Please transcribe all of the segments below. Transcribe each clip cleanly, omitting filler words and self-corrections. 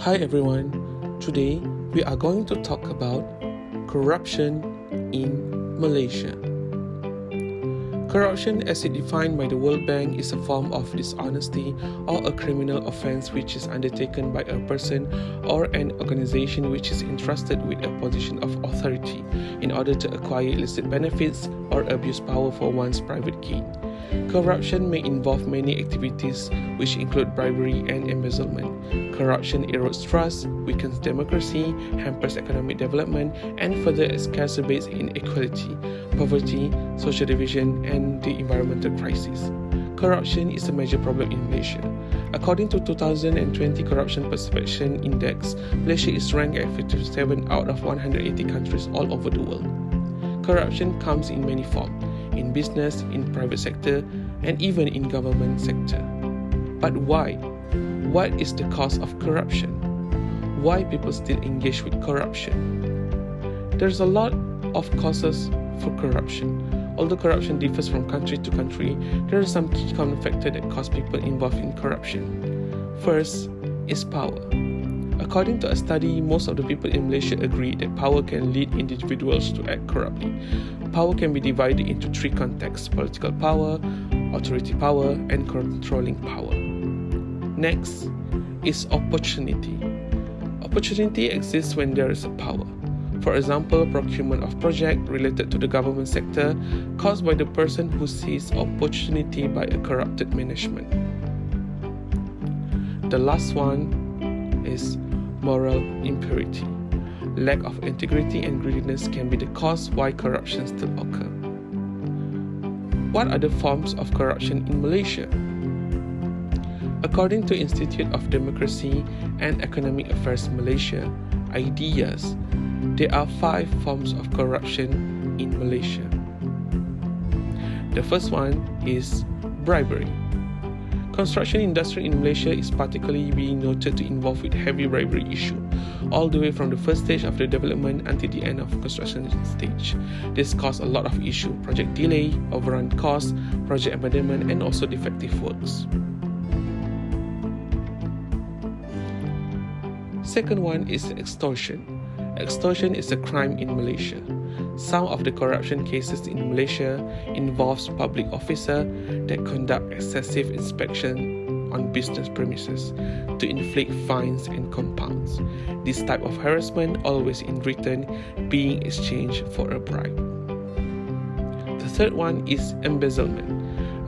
Hi everyone, today we are going to talk about corruption in Malaysia. Corruption, as it defined by the World Bank, is a form of dishonesty or a criminal offense which is undertaken by a person or an organization which is entrusted with a position of authority in order to acquire illicit benefits or abuse power for one's private gain. Corruption may involve many activities which include bribery and embezzlement. Corruption erodes trust, weakens democracy, hampers economic development, and further exacerbates inequality, poverty, social division, and the environmental crisis. Corruption is a major problem in Malaysia. According to 2020 Corruption Perception Index, Malaysia is ranked at 57 out of 180 countries all over the world. Corruption comes in many forms, in business, in private sector, and even in government sector. But why? What is the cause of corruption? Why people still engage with corruption? There's a lot of causes for corruption. Although corruption differs from country to country, there are some key common factors that cause people involved in corruption. First is power. According to a study, most of the people in Malaysia agree that power can lead individuals to act corruptly. Power can be divided into three contexts: political power, authority power, and controlling power. Next is opportunity. Opportunity exists when there is a power. For example, procurement of projects related to the government sector caused by the person who sees opportunity by a corrupted management. The last one is moral impurity. Lack of integrity and greediness can be the cause why corruption still occur. What are the forms of corruption in Malaysia? According to Institute of Democracy and Economic Affairs Malaysia, IDEAS, there are 5 forms of corruption in Malaysia. The first one is bribery. Construction industry in Malaysia is particularly being noted to involve with heavy bribery issue, all the way from the first stage of the development until the end of construction stage. This caused a lot of issue: project delay, overrun costs, project abandonment, and also defective works. Second one is extortion. Extortion is a crime in Malaysia. Some of the corruption cases in Malaysia involves public officer that conduct excessive inspection on business premises to inflict fines and compounds. This type of harassment always in return being exchanged for a bribe. The third one is embezzlement.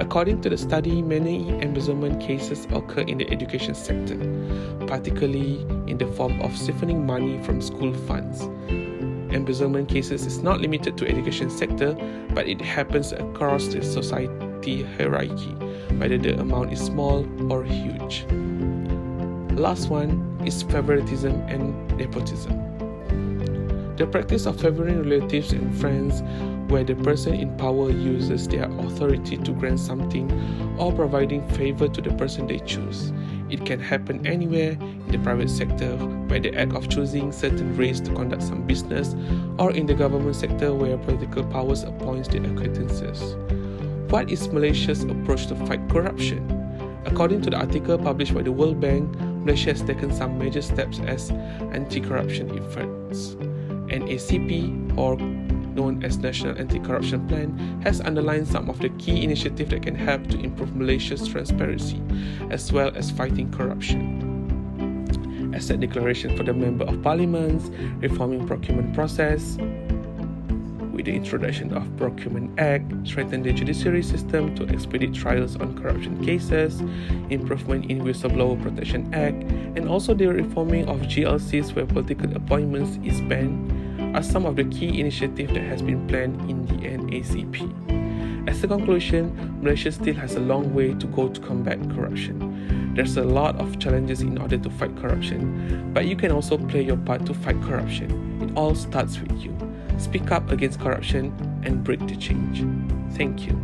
According to the study, many embezzlement cases occur in the education sector, particularly in the form of siphoning money from school funds. Embezzlement cases is not limited to education sector, but it happens across the society hierarchy, whether the amount is small or huge. Last one is favoritism and nepotism. The practice of favoring relatives and friends, where the person in power uses their authority to grant something or providing favor to the person they choose. It can happen anywhere in the private sector, where the act of choosing certain race to conduct some business, or in the government sector where political powers appoints their acquaintances. What is Malaysia's approach to fight corruption? According to the article published by the World Bank, Malaysia has taken some major steps as anti-corruption efforts. NACP, or known as National Anti-Corruption Plan, has underlined some of the key initiatives that can help to improve Malaysia's transparency, as well as fighting corruption. Asset declaration for the Member of Parliament, reforming procurement process, with the introduction of Procurement Act, strengthen the judiciary system to expedite trials on corruption cases, improvement in Whistleblower Protection Act, and also the reforming of GLCs where political appointments is banned, are some of the key initiatives that has been planned in the NACP. As a conclusion, Malaysia still has a long way to go to combat corruption. There's a lot of challenges in order to fight corruption, but you can also play your part to fight corruption. It all starts with you. Speak up against corruption and break the change. Thank you.